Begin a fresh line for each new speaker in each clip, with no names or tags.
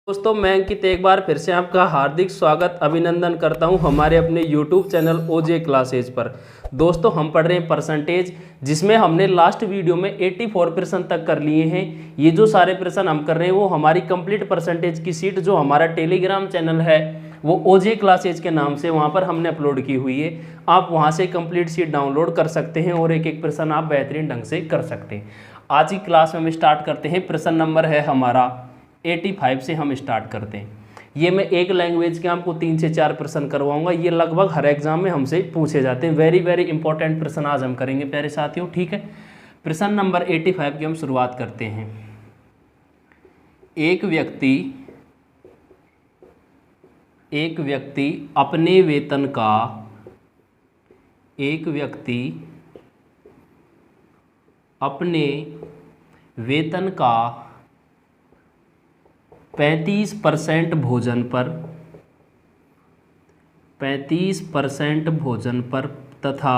दोस्तों मैं अंकित एक बार फिर से आपका हार्दिक स्वागत अभिनंदन करता हूं हमारे अपने YouTube चैनल ओजे क्लासेज पर। दोस्तों हम पढ़ रहे हैं परसेंटेज, जिसमें हमने लास्ट वीडियो में 84% तक कर लिए हैं। ये जो सारे प्रश्न हम कर रहे हैं वो हमारी कंप्लीट परसेंटेज की शीट जो हमारा टेलीग्राम चैनल है वो ओजे क्लासेज के नाम से वहाँ पर हमने अपलोड की हुई है। आप वहाँ से कंप्लीट शीट डाउनलोड कर सकते हैं और एक एक प्रश्न आप बेहतरीन ढंग से कर सकते हैं। आज की क्लास में हम स्टार्ट करते हैं। प्रश्न नंबर है हमारा 85 से हम स्टार्ट करते हैं। ये मैं एक लैंग्वेज के आपको 3 से 4 प्रश्न करवाऊंगा। ये लगभग हर एग्जाम में हमसे पूछे जाते हैं। वेरी वेरी इंपॉर्टेंट प्रश्न आज हम करेंगे प्यारे साथियों, ठीक है। प्रश्न नंबर 85 की हम शुरुआत करते हैं। एक व्यक्ति अपने वेतन का 35% भोजन पर तथा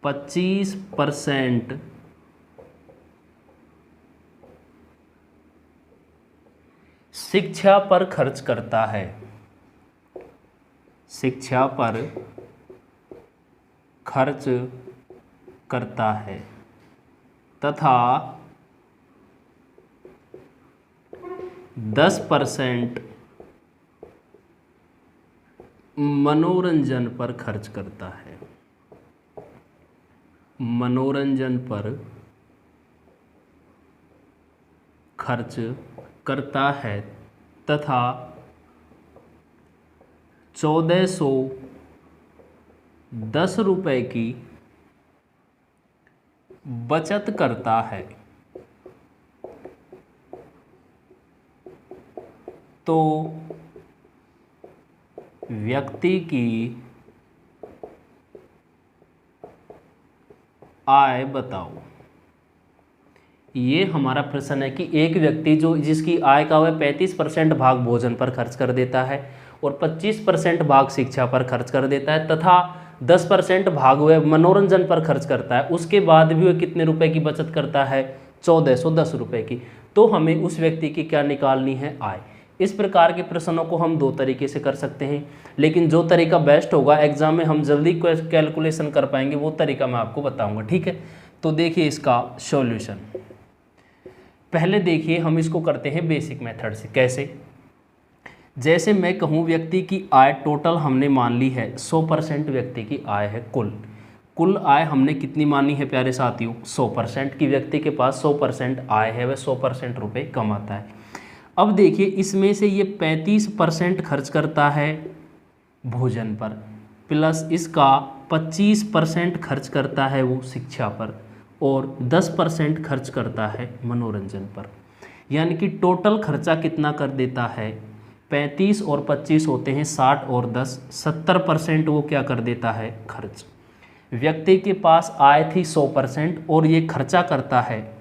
25% शिक्षा पर खर्च करता है तथा 10% मनोरंजन पर खर्च करता है तथा 1410 रुपए की बचत करता है, तो व्यक्ति की आय बताओ। ये हमारा प्रश्न है कि एक व्यक्ति जिसकी आय का वह 35% भाग भोजन पर खर्च कर देता है और 25% भाग शिक्षा पर खर्च कर देता है तथा 10% भाग वह मनोरंजन पर खर्च करता है, उसके बाद भी वह कितने रुपए की बचत करता है? 1410 रुपए की। तो हमें उस व्यक्ति की क्या निकालनी है? आय। इस प्रकार के प्रश्नों को हम दो तरीके से कर सकते हैं, लेकिन जो तरीका बेस्ट होगा एग्जाम में हम जल्दी कैलकुलेशन कर पाएंगे वो तरीका मैं आपको बताऊंगा, ठीक है। तो देखिए इसका सॉल्यूशन। पहले देखिए हम इसको करते हैं बेसिक मेथड से। कैसे? जैसे मैं कहूँ व्यक्ति की आय टोटल हमने मान ली है 100% व्यक्ति की आय है। कुल आय हमने कितनी मानी है प्यारे साथियों? 100% की व्यक्ति के पास 100% आय है, वह 100% रुपये कमाता है। अब देखिए इसमें से ये 35% खर्च करता है भोजन पर, प्लस इसका 25% खर्च करता है वो शिक्षा पर और 10% खर्च करता है मनोरंजन पर। यानी कि टोटल खर्चा कितना कर देता है? 35 और 25 होते हैं 60 और 10, 70% वो क्या कर देता है? खर्च। व्यक्ति के पास आय थी 100% और ये खर्चा करता है,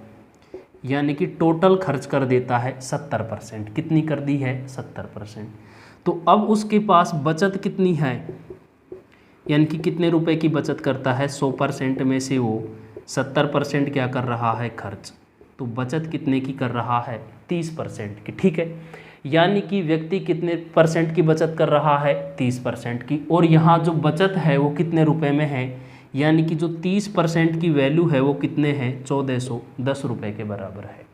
यानी कि टोटल खर्च कर देता है 70%। कितनी कर दी है? 70%। तो अब उसके पास बचत कितनी है? यानी कि कितने रुपए की बचत करता है? 100% में से वो 70% क्या कर रहा है? खर्च। तो बचत कितने की कर रहा है? 30% की, ठीक है। यानी कि व्यक्ति कितने परसेंट की बचत कर रहा है? 30% की। और यहाँ जो बचत है वो कितने रुपए में है? यानी कि जो 30% की वैल्यू है वो कितने हैं? 1410 रुपये के बराबर है।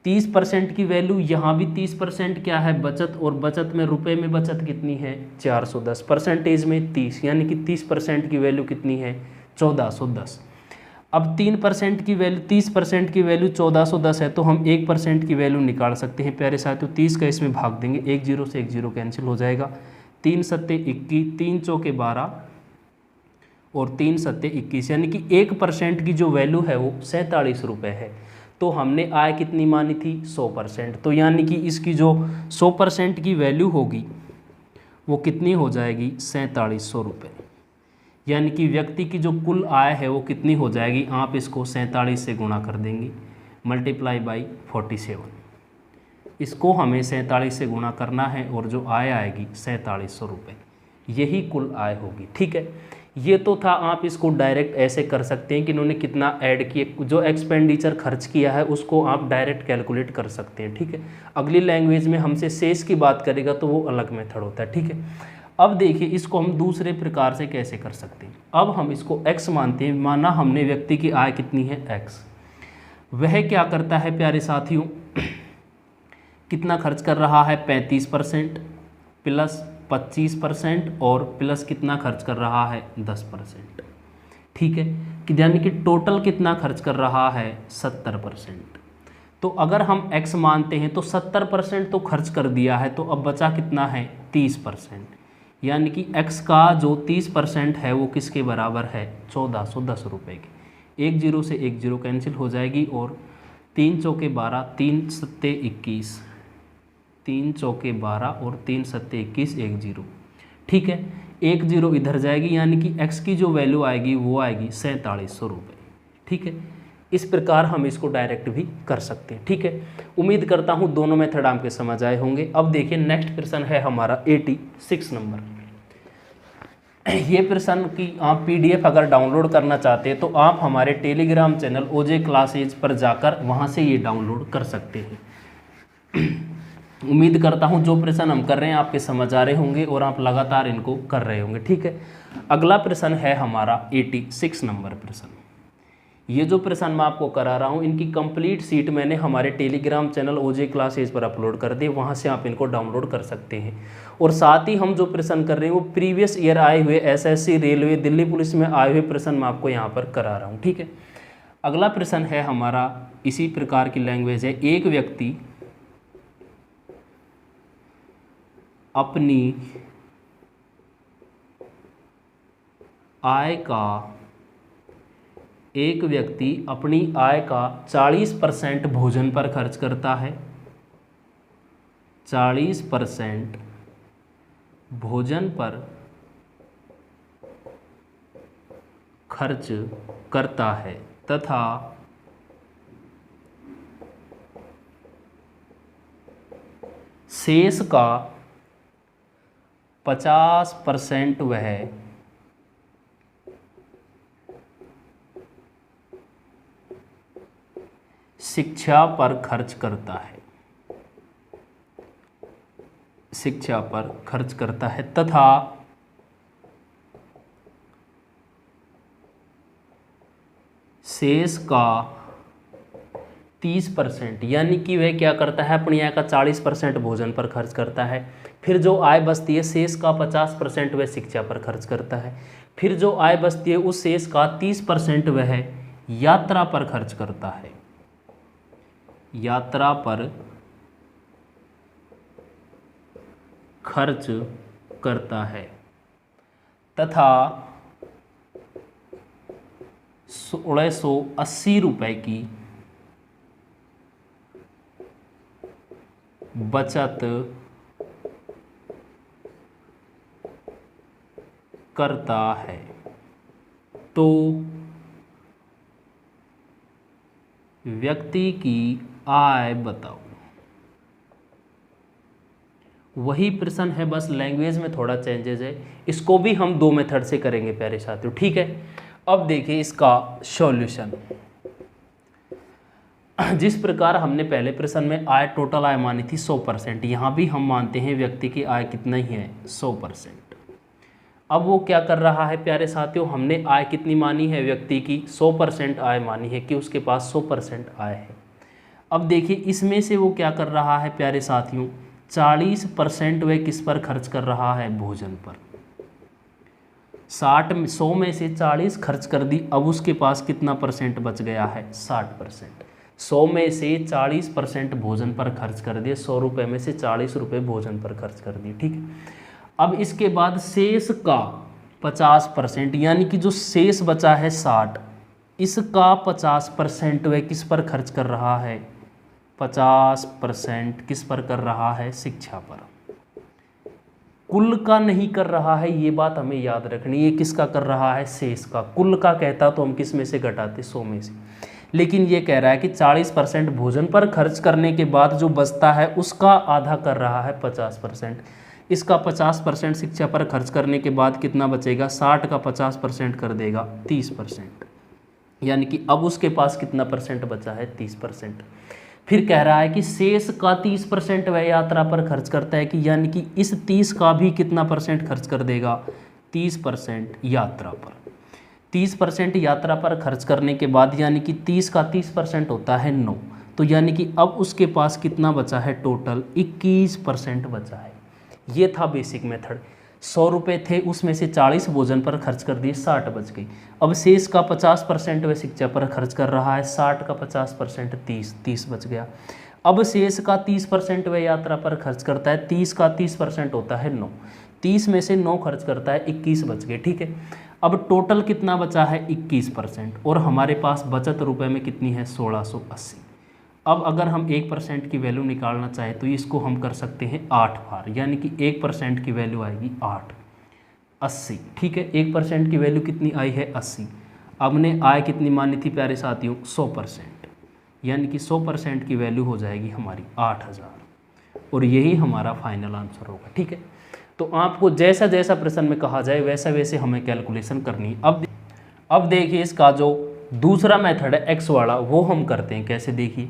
30% की वैल्यू, यहाँ भी 30% क्या है? बचत। और बचत में रुपए में बचत कितनी है? 410। परसेंटेज में 30, यानी कि 30% की वैल्यू कितनी है? 1410। अब 3% की वैल्यू, 30% की वैल्यू 1410 है, तो हम 1% की वैल्यू निकाल सकते हैं प्यारे साथियों। 30 का इसमें भाग देंगे, 1 0 से 1 0 कैंसिल हो जाएगा। 3 सत्ते 21, 3 चौके 12 और 3 सत्ते 21, यानी कि 1% की जो वैल्यू है वो 47 रुपये है। तो हमने आय कितनी मानी थी? 100%। तो यानी कि इसकी जो 100% की वैल्यू होगी वो कितनी हो जाएगी? 4700 रुपये। यानी कि व्यक्ति की जो कुल आय है वो कितनी हो जाएगी? आप इसको 47 से गुणा कर देंगे, मल्टीप्लाई बाई 47। इसको हमें 47 से गुणा करना है और जो आय आएगी 4700 रुपये, यही कुल आय होगी, ठीक है। ये तो था, आप इसको डायरेक्ट ऐसे कर सकते हैं कि इन्होंने कितना ऐड किया, जो एक्सपेंडिचर खर्च किया है उसको आप डायरेक्ट कैलकुलेट कर सकते हैं, ठीक है। अगली लैंग्वेज में हमसे शेष की बात करेगा तो वो अलग मेथड होता है, ठीक है। अब देखिए इसको हम दूसरे प्रकार से कैसे कर सकते हैं। अब हम इसको x मानते हैं, माना हमने व्यक्ति की आय कितनी है x, वह क्या करता है प्यारे साथियों, कितना खर्च कर रहा है 35% प्लस 25% और प्लस कितना खर्च कर रहा है 10%, ठीक है। कि यानी कि टोटल कितना खर्च कर रहा है 70%। तो अगर हम x मानते हैं तो 70% तो खर्च कर दिया है, तो अब बचा कितना है 30%, यानी कि x का जो 30% है वो किसके बराबर है 1410 रुपये के। 1 0 से 1 0 कैंसिल हो जाएगी और 3 चौके 12, 3 सत्ते 21, 3 चौके 12 और 3 सत्ते 21, 1 0, ठीक है। 1 0 इधर जाएगी, यानी कि x की जो वैल्यू आएगी वो आएगी 4700 रुपये, ठीक है। इस प्रकार हम इसको डायरेक्ट भी कर सकते हैं, ठीक है। उम्मीद करता हूँ दोनों मेथड आपके समझ आए होंगे। अब देखिए नेक्स्ट प्रश्न है हमारा 86 नंबर। ये प्रश्न की आप PDF अगर डाउनलोड करना चाहते हैं तो आप हमारे टेलीग्राम चैनल ओजे क्लासेज पर जाकर वहाँ से ये डाउनलोड कर सकते हैं। उम्मीद करता हूँ जो प्रश्न हम कर रहे हैं आपके समझ आ रहे होंगे और आप लगातार इनको कर रहे होंगे, ठीक है। अगला प्रश्न है हमारा 86 नंबर प्रश्न। ये जो प्रश्न मैं आपको करा रहा हूँ इनकी कंप्लीट सीट मैंने हमारे टेलीग्राम चैनल ओजे क्लासेज पर अपलोड कर दी, वहाँ से आप इनको डाउनलोड कर सकते हैं। और साथ ही हम जो प्रश्न कर रहे हैं वो प्रीवियस ईयर आए हुए SSC, रेलवे, दिल्ली पुलिस में आए हुए प्रश्न मैं आपको यहाँ पर करा रहा हूँ, ठीक है। अगला प्रश्न है हमारा इसी प्रकार की लैंग्वेज है। एक व्यक्ति अपनी आय का 40% भोजन पर खर्च करता है, 40% भोजन पर खर्च करता है तथा शेष का 50% वह शिक्षा पर खर्च करता है, शिक्षा पर खर्च करता है तथा शेष का 30%, यानी कि वह क्या करता है अपनी आय का 40% भोजन पर खर्च करता है, फिर जो आय बचती है शेष का 50% वह शिक्षा पर खर्च करता है, फिर जो आय बचती है उस शेष का 30% वह यात्रा पर खर्च करता है, यात्रा पर खर्च करता है तथा 1680 रुपये की बचत करता है। तो व्यक्ति की आय बताओ। वही प्रश्न है, बस लैंग्वेज में थोड़ा चेंजेस है। इसको भी हम दो मेथड से करेंगे प्यारे साथियों, ठीक है। अब देखिए इसका सॉल्यूशन। जिस प्रकार हमने पहले प्रश्न में आय, टोटल आय मानी थी 100%, यहाँ भी हम मानते हैं व्यक्ति की आय कितना ही है 100%। अब वो क्या कर रहा है प्यारे साथियों, हमने आय कितनी मानी है व्यक्ति की 100% आय मानी है कि उसके पास 100% आय है। अब देखिए इसमें से वो क्या कर रहा है प्यारे साथियों, 40% वह किस पर खर्च कर रहा है, भोजन पर। 100 में से 40 खर्च कर दी, अब उसके पास कितना परसेंट बच गया है, 60%। 100 में से 40% भोजन पर खर्च कर दिए, 100 रुपये में से 40 रुपये भोजन पर खर्च कर दिए, ठीक है। अब इसके बाद शेष का 50%, यानी कि जो शेष बचा है 60, इसका 50% वह किस पर खर्च कर रहा है, 50% किस पर कर रहा है, शिक्षा पर। कुल का नहीं कर रहा है, ये बात हमें याद रखनी है। किसका कर रहा है, शेष का। कुल का कहता तो हम किस में से घटाते, 100 में से। लेकिन ये कह रहा है कि 40% भोजन पर खर्च करने के बाद जो बचता है उसका आधा कर रहा है 50%, इसका 50% शिक्षा पर खर्च करने के बाद कितना बचेगा, 60 का 50% कर देगा 30%, यानी कि अब उसके पास कितना परसेंट बचा है, 30%। फिर कह रहा है कि शेष का 30% वह यात्रा पर खर्च करता है, कि यानी कि इस 30 का भी कितना परसेंट खर्च कर देगा, 30% यात्रा पर। 30% यात्रा पर खर्च करने के बाद यानी कि 30 का 30% होता है 9, तो यानी कि अब उसके पास कितना बचा है, टोटल 21% बचा है। ये था बेसिक मेथड। 100 रुपये थे, उसमें से 40 भोजन पर खर्च कर दिए, 60 बच गई। अब शेष का 50% वह शिक्षा पर खर्च कर रहा है, 60 का 50% 30 बच गया। अब शेष का 30% वह यात्रा पर खर्च करता है, 30 का 30% होता है 9, 30 में से 9 खर्च करता है, 21 बच गए, ठीक है। अब टोटल कितना बचा है, 21%, और हमारे पास बचत रुपए में कितनी है, 1680। अब अगर हम 1% की वैल्यू निकालना चाहें तो इसको हम कर सकते हैं 8 बार, यानी कि 1% की वैल्यू आएगी 8, 80, ठीक है। 1% की वैल्यू कितनी आई है, 80। अब ने आय कितनी मानी थी प्यारे साथियों, 100%, यानी कि 100% की वैल्यू हो जाएगी हमारी 8000, और यही हमारा फाइनल आंसर होगा, ठीक है। तो आपको जैसा जैसा प्रश्न में कहा जाए वैसा वैसे हमें कैलकुलेशन करनी है। अब देखिए इसका जो दूसरा मेथड है एक्स वाला, वो हम करते हैं कैसे, देखिए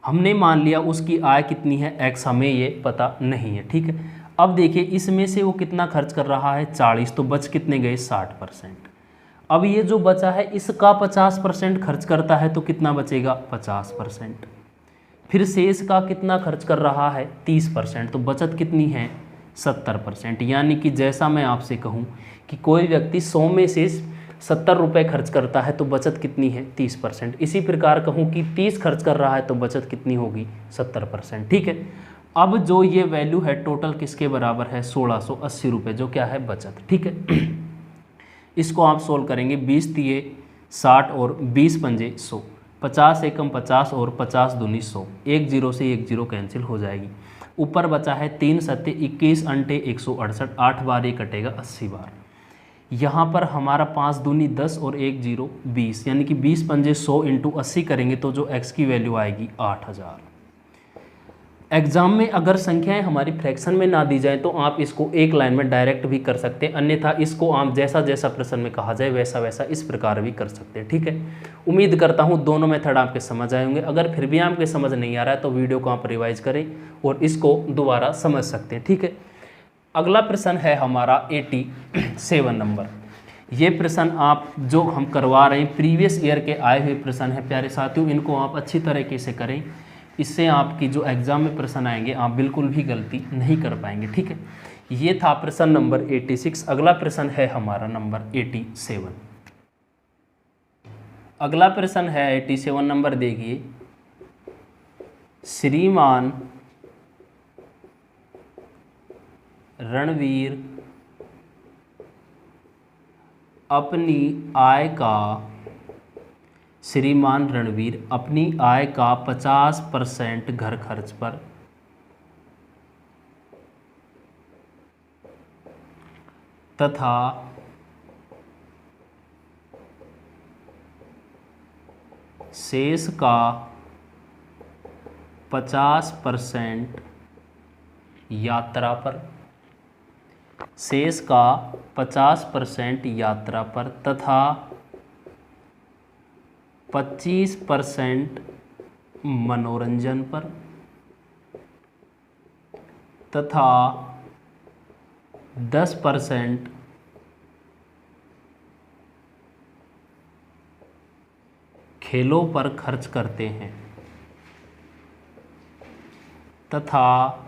हमने मान लिया उसकी आय कितनी है, एक्स, हमें ये पता नहीं है, ठीक है। अब देखिए इसमें से वो कितना खर्च कर रहा है, 40, तो बच कितने गए, 60%। अब ये जो बचा है इसका 50% खर्च करता है तो कितना बचेगा, 50%। फिर शेष का कितना खर्च कर रहा है, 30%, तो बचत कितनी है, 70%। यानी कि जैसा मैं आपसे कहूँ कि कोई व्यक्ति 100 में से 70 रुपये खर्च करता है तो बचत कितनी है, 30%। इसी प्रकार कहूँ कि 30 खर्च कर रहा है तो बचत कितनी होगी, 70%, ठीक है। अब जो ये वैल्यू है टोटल किसके बराबर है, 1680 रुपये, जो क्या है, बचत, ठीक है। इसको आप सोल्व करेंगे, 20 तिये 60 और 20 पंजे 100, 50 एकम 50 और 50 दूनी 100, 1 0 से 1 0 कैंसिल हो जाएगी। ऊपर बचा है 3 सत्ते 21 अंटे 168, 8 बार ये कटेगा 80 बार। यहाँ पर हमारा 5 दूनी 10 और 1 0 20, यानी कि 20 पंजे 100 इंटू 80 करेंगे तो जो x की वैल्यू आएगी 8000। एग्जाम में अगर संख्याएं हमारी फ्रैक्शन में ना दी जाए तो आप इसको एक लाइन में डायरेक्ट भी कर सकते हैं, अन्यथा इसको आप जैसा जैसा प्रश्न में कहा जाए वैसा वैसा इस प्रकार भी कर सकते हैं, ठीक है। उम्मीद करता हूँ दोनों मेथड आपके समझ आए होंगे। अगर फिर भी आपके समझ नहीं आ रहा है तो वीडियो को आप रिवाइज करें और इसको दोबारा समझ सकते हैं, ठीक है। अगला प्रश्न है हमारा 87 नंबर। ये प्रश्न आप जो हम करवा रहे हैं प्रीवियस ईयर के आए हुए प्रश्न हैं प्यारे साथियों, इनको आप अच्छी तरीके से करें, इससे आपकी जो एग्ज़ाम में प्रश्न आएंगे आप बिल्कुल भी गलती नहीं कर पाएंगे, ठीक है। ये था प्रश्न नंबर 86। अगला प्रश्न है हमारा नंबर 87। अगला प्रश्न है 87 नंबर, देखिए श्रीमान रणवीर अपनी आय का 50% घर खर्च पर तथा शेष का 50% यात्रा पर, शेष का 50% यात्रा पर तथा 25% मनोरंजन पर तथा 10% खेलों पर खर्च करते हैं तथा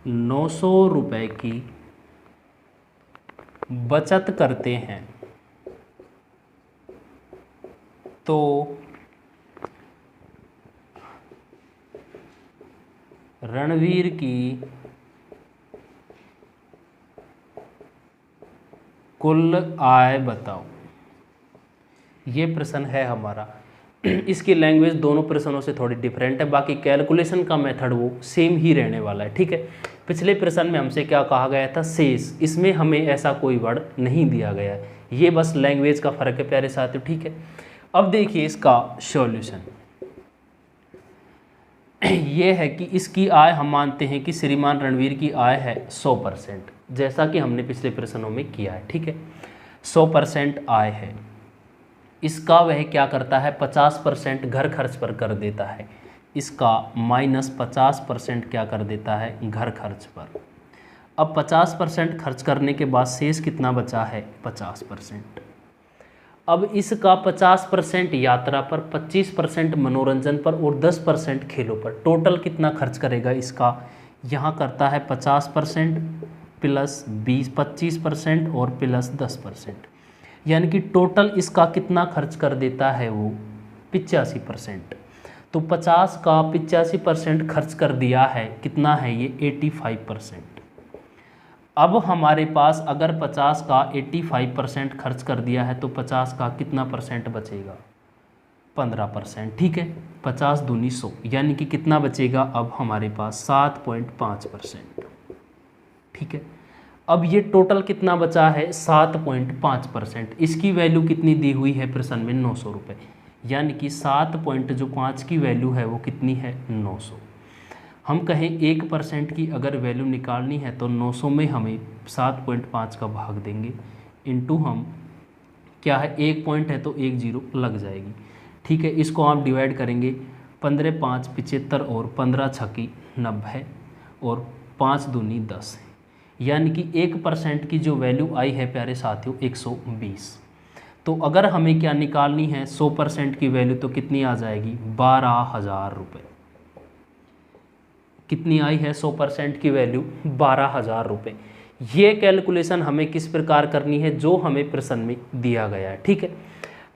900 रुपये की बचत करते हैं, तो रणवीर की कुल आय बताओ। ये प्रश्न है हमारा। इसकी लैंग्वेज दोनों प्रश्नों से थोड़ी डिफरेंट है, बाकी कैलकुलेशन का मेथड वो सेम ही रहने वाला है, ठीक है। पिछले प्रश्न में हमसे क्या कहा गया था, शेष, इसमें हमें ऐसा कोई वर्ड नहीं दिया गया है, ये बस लैंग्वेज का फ़र्क है प्यारे साथियों, ठीक है। अब देखिए इसका सॉल्यूशन। ये है कि इसकी आय हम मानते हैं कि श्रीमान रणवीर की आय है 100%, जैसा कि हमने पिछले प्रश्नों में किया है। ठीक है, 100% आय है। इसका वह क्या करता है, 50% घर खर्च पर कर देता है। इसका -50% क्या कर देता है, घर खर्च पर। अब 50% खर्च करने के बाद शेष कितना बचा है, 50%। अब इसका 50% यात्रा पर, 25% मनोरंजन पर और 10% खेलों पर। टोटल कितना खर्च करेगा इसका, यहाँ करता है 50% प्लस 25% और प्लस 10%, यानी कि टोटल इसका कितना खर्च कर देता है वो 85%। तो 50 का 85% खर्च कर दिया है, कितना है ये 85%। अब हमारे पास अगर 50 का 85% खर्च कर दिया है तो 50 का कितना परसेंट बचेगा, 15%। ठीक है, 50 दूनी 100, यानी कि कितना बचेगा अब हमारे पास 7.5%। ठीक है, अब ये टोटल कितना बचा है 7.5%। इसकी वैल्यू कितनी दी हुई है प्रश्न में, 900 रुपये, यानी कि 7.5 की वैल्यू है वो कितनी है, 900। हम कहें 1% की अगर वैल्यू निकालनी है तो 900 में हमें 7.5 का भाग देंगे, इंटू हम क्या है 1 पॉइंट है तो 1 जीरो लग जाएगी। ठीक है, इसको आप डिवाइड करेंगे, 15 5 75 और 15 छक्की 90 और 5 दूनी 10, यानी कि 1% की जो वैल्यू आई है प्यारे साथियों 120। तो अगर हमें क्या निकालनी है 100% की वैल्यू तो कितनी आ जाएगी, 12,000 रुपये। कितनी आई है 100% की वैल्यू, 12,000 रुपये। ये कैलकुलेशन हमें किस प्रकार करनी है, जो हमें प्रश्न में दिया गया है। ठीक है,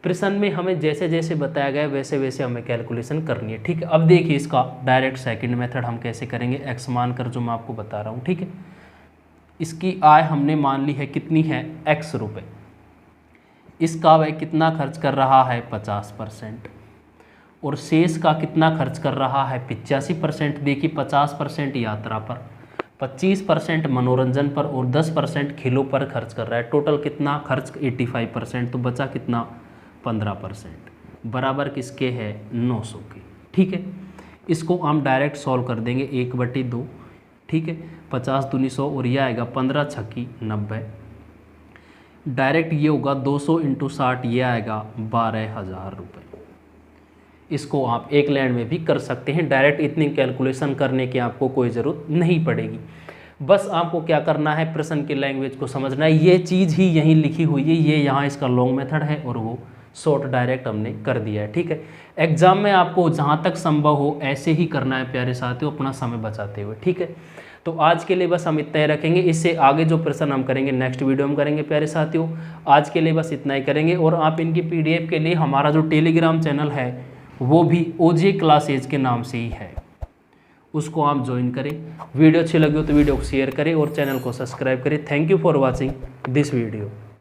प्रश्न में हमें जैसे जैसे बताया गया है वैसे वैसे हमें कैलकुलेशन करनी है। ठीक है, अब देखिए इसका डायरेक्ट सेकंड मेथड हम कैसे करेंगे, एक्स मान कर जो मैं आपको बता रहा हूँ। ठीक है, इसकी आय हमने मान ली है कितनी है, x रुपये। इसका वह कितना खर्च कर रहा है, 50%, और शेष का कितना खर्च कर रहा है, 85%। देखिए 50% यात्रा पर, 25% मनोरंजन पर और 10% खेलों पर खर्च कर रहा है। टोटल कितना खर्च 85%, तो बचा कितना 15%, बराबर किसके है 900 के। ठीक है, इसको हम डायरेक्ट सॉल्व कर देंगे, 1/2। ठीक है, 50 दूनी 100 और यह आएगा 15 छक्की 90। डायरेक्ट ये होगा 200 × 60, ये आएगा 12,000 रुपये। इसको आप एक लाइन में भी कर सकते हैं, डायरेक्ट इतनी कैलकुलेशन करने की आपको कोई ज़रूरत नहीं पड़ेगी। बस आपको क्या करना है, प्रश्न की लैंग्वेज को समझना है। ये चीज़ ही यहीं लिखी हुई है, ये यहाँ इसका लॉन्ग मेथड है और वो शॉर्ट डायरेक्ट हमने कर दिया है। ठीक है, एग्जाम में आपको जहाँ तक संभव हो ऐसे ही करना है प्यारे साथियों, अपना समय बचाते हुए। ठीक है, तो आज के लिए बस हम इतना ही रखेंगे। इससे आगे जो प्रश्न हम करेंगे नेक्स्ट वीडियो में करेंगे प्यारे साथियों। आज के लिए बस इतना ही करेंगे, और आप इनकी PDF के लिए हमारा जो टेलीग्राम चैनल है वो भी OJ क्लासेज के नाम से ही है, उसको आप ज्वाइन करें। वीडियो अच्छी लगी हो तो वीडियो को शेयर करें और चैनल को सब्सक्राइब करें। Thank you for watching this video.